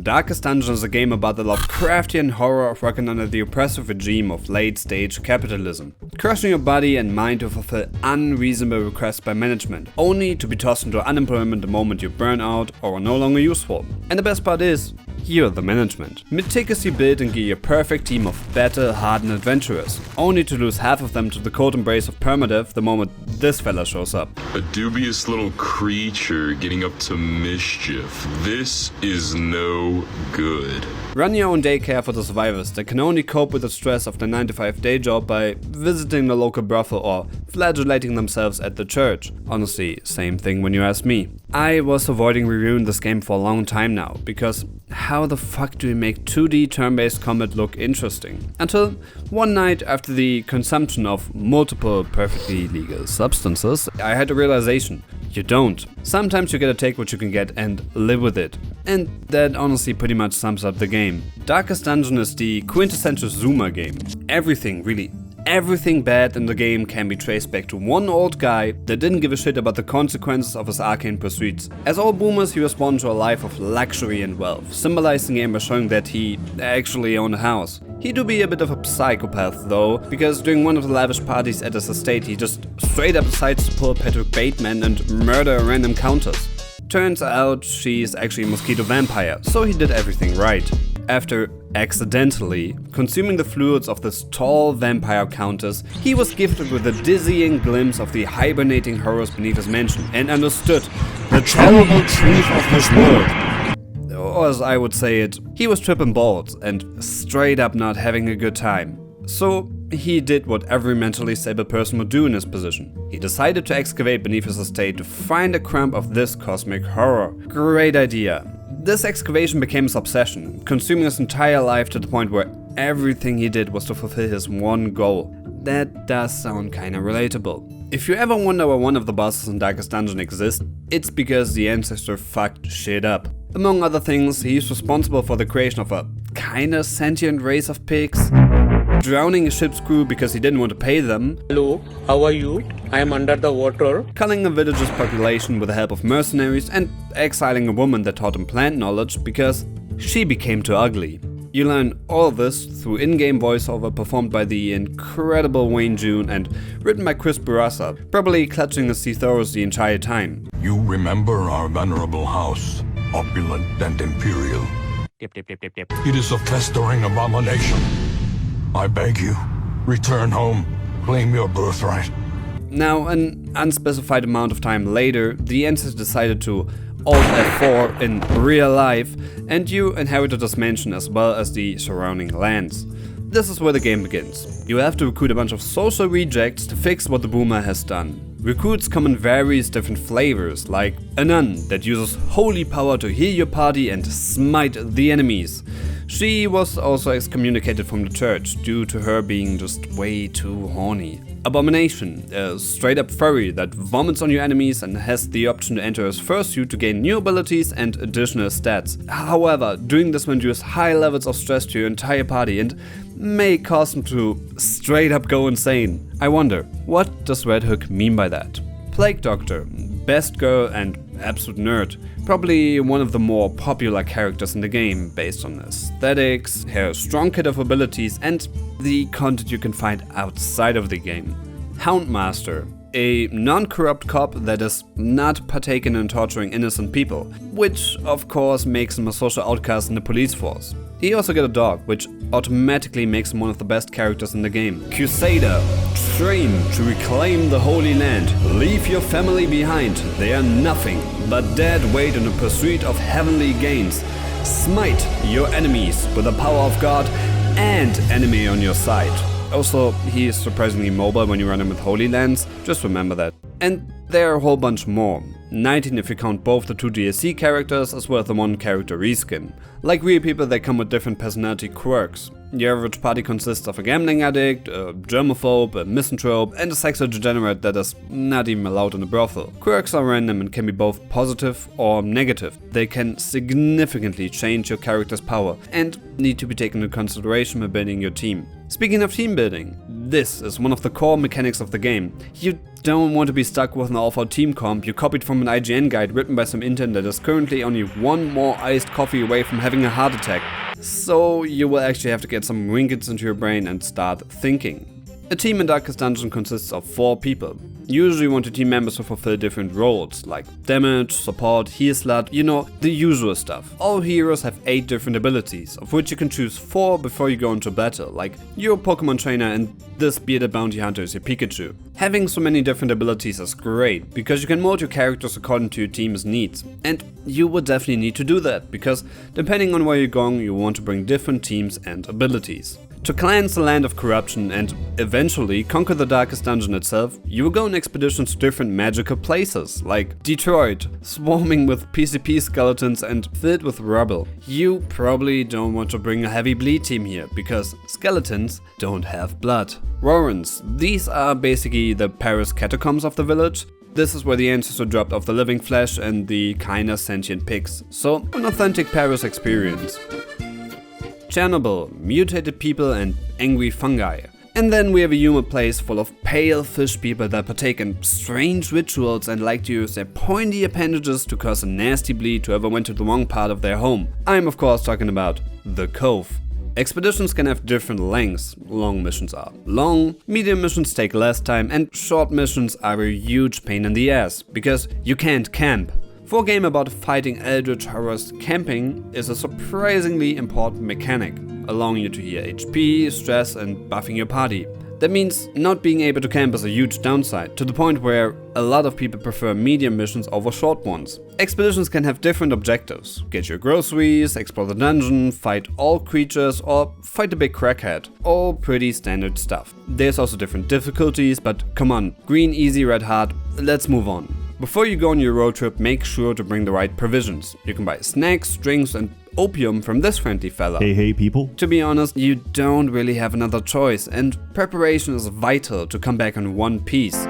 Darkest Dungeon is a game about the Lovecraftian horror of working under the oppressive regime of late-stage capitalism, crushing your body and mind to fulfill unreasonable requests by management, only to be tossed into unemployment the moment you burn out or are no longer useful. And the best part is, you're the management. Meticulously build and gear a perfect team of battle-hardened adventurers, only to lose half of them to the cold embrace of permadeath the moment this fella shows up. A dubious little creature getting up to mischief. This is no good. Run your own daycare for the survivors that can only cope with the stress of their 9-to-5 day job by visiting the local brothel or flagellating themselves at the church. Honestly, same thing when you ask me. I was avoiding reviewing this game for a long time now, because how the fuck do you make 2D turn-based combat look interesting? Until one night after the consumption of multiple perfectly legal substances, I had a realization. You don't. Sometimes you gotta take what you can get and live with it. And that honestly pretty much sums up the game. Darkest Dungeon is the quintessential Zoomer game. Everything, really everything bad in the game can be traced back to one old guy that didn't give a shit about the consequences of his arcane pursuits. As all boomers, he responded to a life of luxury and wealth, symbolizing the game by showing that he actually owned a house. He do be a bit of a psychopath though, because during one of the lavish parties at his estate he just straight up decides to pull Patrick Bateman and murder random countess. Turns out she's actually a mosquito vampire, so he did everything right. After accidentally consuming the fluids of this tall vampire countess, he was gifted with a dizzying glimpse of the hibernating horrors beneath his mansion and understood the terrible truth of this world. Or as I would say it, he was tripping balls and straight up not having a good time. So he did what every mentally stable person would do in his position. He decided to excavate beneath his estate to find a crumb of this cosmic horror. Great idea. This excavation became his obsession, consuming his entire life to the point where everything he did was to fulfill his one goal. That does sound kinda relatable. If you ever wonder why one of the bosses in Darkest Dungeon exists, it's because the ancestor fucked shit up. Among other things, he's responsible for the creation of a kinda sentient race of pigs, drowning a ship's crew because he didn't want to pay them. Hello, how are you? I am under the water. Culling a village's population with the help of mercenaries and exiling a woman that taught him plant knowledge because she became too ugly. You learn all this through in-game voiceover performed by the incredible Wayne June and written by Chris Barassa, probably clutching his thesaurus the entire time. You remember our venerable house, opulent and imperial. It is a festering abomination. I beg you, return home, claim your birthright. Now, an unspecified amount of time later, the ancestor decided to Alt F4 in real life, and you inherited this mansion as well as the surrounding lands. This is where the game begins. You have to recruit a bunch of social rejects to fix what the boomer has done. Recruits come in various different flavors, like a nun that uses holy power to heal your party and smite the enemies. She was also excommunicated from the church due to her being just way too horny. Abomination, a straight up furry that vomits on your enemies and has the option to enter his fursuit to gain new abilities and additional stats. However, doing this will induce high levels of stress to your entire party and may cause them to straight up go insane. I wonder, what does Red Hook mean by that? Plague Doctor, best girl and absolute nerd. Probably one of the more popular characters in the game based on aesthetics, her strong kit of abilities and the content you can find outside of the game. Houndmaster, a non-corrupt cop that is not partaking in torturing innocent people, which of course makes him a social outcast in the police force. He also got a dog, which automatically makes him one of the best characters in the game. Crusader, trained to reclaim the Holy Land. Leave your family behind, they are nothing but dead weight in the pursuit of heavenly gains. Smite your enemies with the power of God and enemy on your side. Also, he is surprisingly mobile when you run him with Holy Lands, just remember that. And there are a whole bunch more. 19 if you count both the 2 DLC characters as well as the 1 character reskin. Like real people, they come with different personality quirks. The average party consists of a gambling addict, a germaphobe, a misanthrope, and a sexual degenerate that is not even allowed in a brothel. Quirks are random and can be both positive or negative. They can significantly change your character's power and need to be taken into consideration when building your team. Speaking of team building, this is one of the core mechanics of the game. You don't want to be stuck with an awful team comp you copied from an IGN guide written by some intern that is currently only one more iced coffee away from having a heart attack. So you will actually have to get some rinkets into your brain and start thinking. A team in Darkest Dungeon consists of 4 people. You usually want your team members to fulfill different roles, like damage, support, heal slot, you know, the usual stuff. All heroes have 8 different abilities, of which you can choose 4 before you go into battle, like you're a Pokemon trainer and this bearded bounty hunter is your Pikachu. Having so many different abilities is great, because you can mold your characters according to your team's needs. And you will definitely need to do that, because depending on where you're going, you want to bring different teams and abilities. To cleanse the land of corruption and eventually conquer the Darkest Dungeon itself, you will go on expeditions to different magical places, like Detroit, swarming with PCP skeletons and filled with rubble. You probably don't want to bring a heavy bleed team here, because skeletons don't have blood. Warrens, these are basically the Paris catacombs of the village. This is where the ancestors dropped off the living flesh and the kinda sentient pigs, so an authentic Paris experience. Chernobyl, mutated people and angry fungi. And then we have a humid place full of pale fish people that partake in strange rituals and like to use their pointy appendages to cause a nasty bleed to whoever went to the wrong part of their home. I'm of course talking about the Cove. Expeditions can have different lengths. Long missions are long, medium missions take less time, and short missions are a huge pain in the ass, because you can't camp. For a game about fighting eldritch horrors, camping is a surprisingly important mechanic, allowing you to heal HP, stress and buffing your party. That means not being able to camp is a huge downside, to the point where a lot of people prefer medium missions over short ones. Expeditions can have different objectives: get your groceries, explore the dungeon, fight all creatures, or fight a big crackhead. All pretty standard stuff. There's also different difficulties, but come on, green, easy, red, hard, let's move on. Before you go on your road trip, make sure to bring the right provisions. You can buy snacks, drinks and opium from this friendly fella. Hey people. To be honest, you don't really have another choice, and preparation is vital to come back in one piece.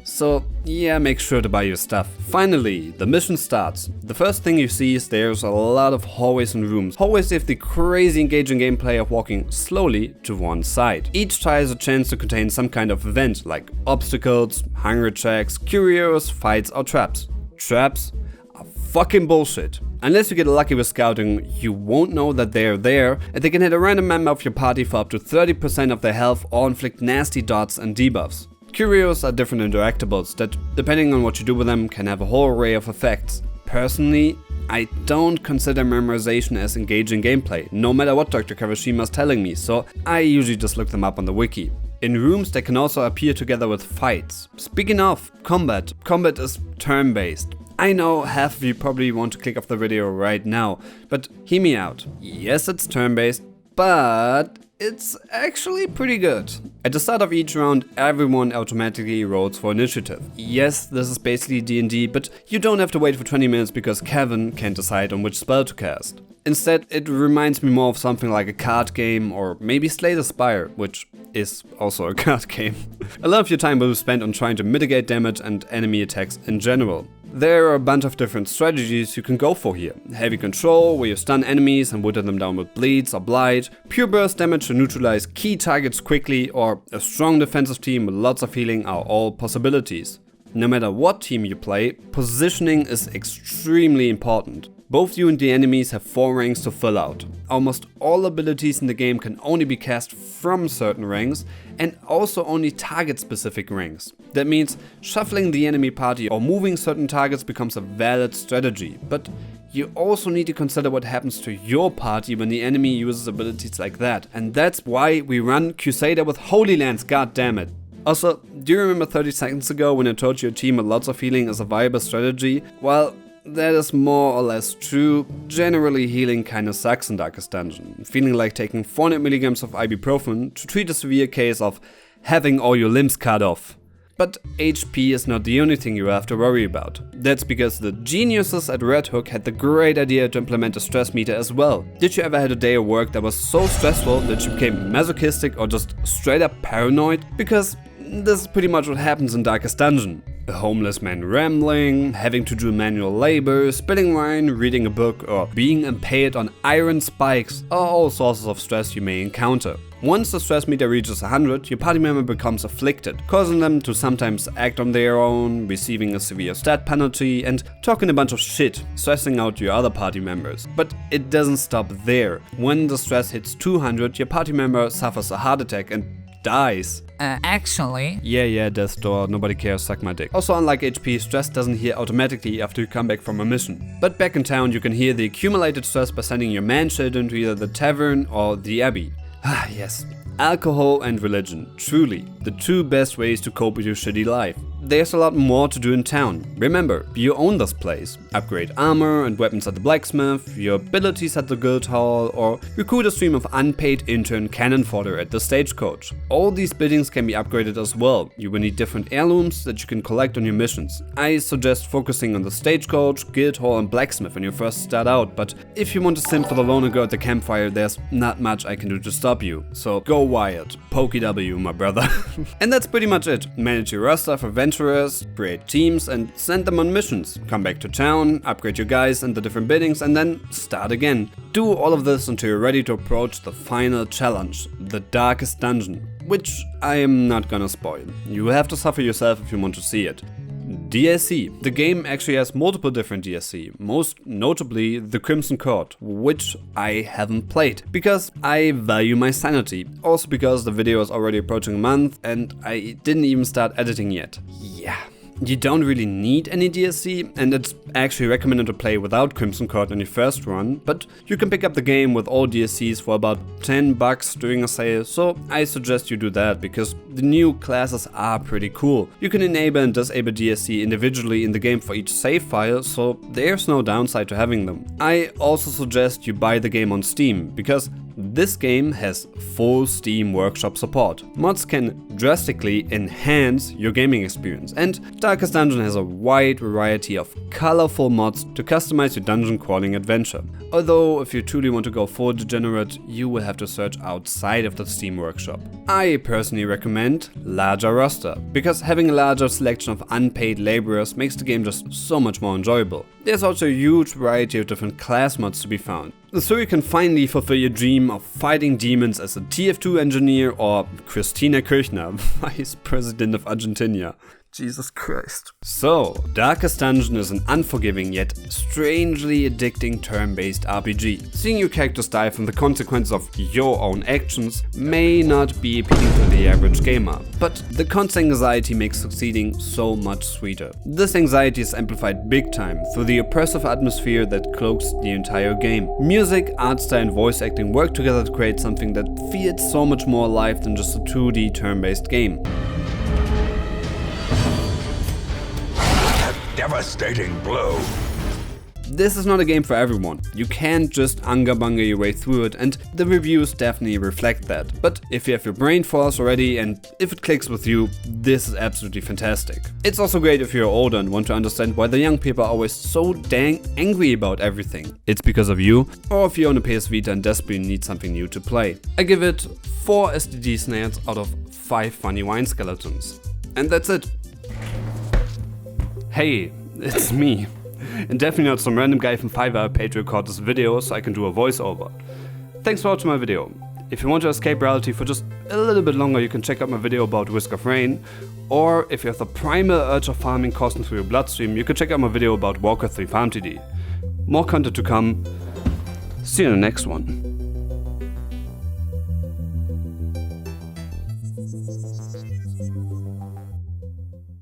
So yeah, make sure to buy your stuff. Finally, the mission starts. The first thing you see is there's a lot of hallways and rooms. Hallways have the crazy engaging gameplay of walking slowly to one side. Each tile has a chance to contain some kind of event, like obstacles, hunger checks, curios, fights or traps. Traps are fucking bullshit. Unless you get lucky with scouting, you won't know that they're there, and they can hit a random member of your party for up to 30% of their health or inflict nasty dots and debuffs. Curios are different interactables that, depending on what you do with them, can have a whole array of effects. Personally, I don't consider memorization as engaging gameplay, no matter what Dr. Kawashima is telling me, so I usually just look them up on the wiki. In rooms, they can also appear together with fights. Speaking of combat is turn-based. I know half of you probably want to click off the video right now, but hear me out. Yes, it's turn-based, but it's actually pretty good. At the start of each round, everyone automatically rolls for initiative. Yes, this is basically D&D, but you don't have to wait for 20 minutes because Kevin can't decide on which spell to cast. Instead, it reminds me more of something like a card game or maybe Slay the Spire, which is also a card game. A lot of your time will be spent on trying to mitigate damage and enemy attacks in general. There are a bunch of different strategies you can go for here. Heavy control, where you stun enemies and whittle them down with bleeds or blight, pure burst damage to neutralize key targets quickly, or a strong defensive team with lots of healing are all possibilities. No matter what team you play, positioning is extremely important. Both you and the enemies have 4 ranks to fill out. Almost all abilities in the game can only be cast from certain ranks, and also only target specific ranks. That means shuffling the enemy party or moving certain targets becomes a valid strategy, but you also need to consider what happens to your party when the enemy uses abilities like that, and that's why we run Crusader with Holy Lance, goddammit. Also, do you remember 30 seconds ago when I told you a team with lots of healing is a viable strategy? Well, that is more or less true. Generally, healing kinda sucks in Darkest Dungeon, feeling like taking 400 milligrams of ibuprofen to treat a severe case of having all your limbs cut off. But HP is not the only thing you have to worry about. That's because the geniuses at Red Hook had the great idea to implement a stress meter as well. Did you ever had a day of work that was so stressful that you became masochistic or just straight up paranoid? Because this is pretty much what happens in Darkest Dungeon. A homeless man rambling, having to do manual labor, spilling wine, reading a book, or being impaled on iron spikes are all sources of stress you may encounter. Once the stress meter reaches 100, your party member becomes afflicted, causing them to sometimes act on their own, receiving a severe stat penalty, and talking a bunch of shit, stressing out your other party members. But it doesn't stop there. When the stress hits 200, your party member suffers a heart attack and dies. Actually... Yeah, death door, nobody cares, suck my dick. Also, unlike HP, stress doesn't heal automatically after you come back from a mission. But back in town, you can heal the accumulated stress by sending your man-children to either the tavern or the abbey. Ah, yes. Alcohol and religion, truly, the two best ways to cope with your shitty life. There's a lot more to do in town. Remember, you own this place. Upgrade armor and weapons at the blacksmith, your abilities at the guild hall, or recruit a stream of unpaid intern cannon fodder at the stagecoach. All these buildings can be upgraded as well. You will need different heirlooms that you can collect on your missions. I suggest focusing on the stagecoach, guild hall, and blacksmith when you first start out, but if you want to simp for the loner girl at the campfire, there's not much I can do to stop you. So go wild. Pokey W, my brother. And that's pretty much it. Manage your roster for adventurers, create teams, and send them on missions. Come back to town, upgrade your guys in the different buildings, and then start again. Do all of this until you're ready to approach the final challenge, the darkest dungeon, which I am not gonna spoil. You have to suffer yourself if you want to see it. DLC. The game actually has multiple different DLC, most notably the Crimson Court, which I haven't played, because I value my sanity. Also because the video is already approaching a month and I didn't even start editing yet. Yeah. You don't really need any DLC, and it's actually recommended to play without Crimson Court on your first run, but you can pick up the game with all DLCs for about $10 during a sale, so I suggest you do that, because the new classes are pretty cool. You can enable and disable DLC individually in the game for each save file, so there's no downside to having them. I also suggest you buy the game on Steam, because this game has full Steam Workshop support. Mods can drastically enhance your gaming experience, and Darkest Dungeon has a wide variety of colorful mods to customize your dungeon crawling adventure. Although, if you truly want to go full degenerate, you will have to search outside of the Steam Workshop. I personally recommend larger roster, because having a larger selection of unpaid laborers makes the game just so much more enjoyable. There's also a huge variety of different class mods to be found, so you can finally fulfill your dream of fighting demons as a TF2 engineer or Christina Kirchner, Vice President of Argentina. Jesus Christ. So, Darkest Dungeon is an unforgiving yet strangely addicting turn-based RPG. Seeing your characters die from the consequences of your own actions may not be appealing to the average gamer, but the constant anxiety makes succeeding so much sweeter. This anxiety is amplified big time through the oppressive atmosphere that cloaks the entire game. Music, art style, and voice acting work together to create something that feels so much more alive than just a 2D turn-based game. Devastating blow. This is not a game for everyone. You can't just unga-bunga your way through it, and the reviews definitely reflect that. But if you have your brain force already and if it clicks with you, this is absolutely fantastic. It's also great if you're older and want to understand why the young people are always so dang angry about everything. It's because of you, or if you own a PS Vita and desperately need something new to play. I give it 4 STD snares out of 5 funny wine skeletons. And that's it. Hey, it's me. And definitely not some random guy from Fiverr paid to record this video so I can do a voiceover. Thanks for watching my video. If you want to escape reality for just a little bit longer, you can check out my video about Whisk of Rain. Or if you have the primal urge of farming coursing through your bloodstream, you can check out my video about Walker 3 Farm TD. More content to come. See you in the next one.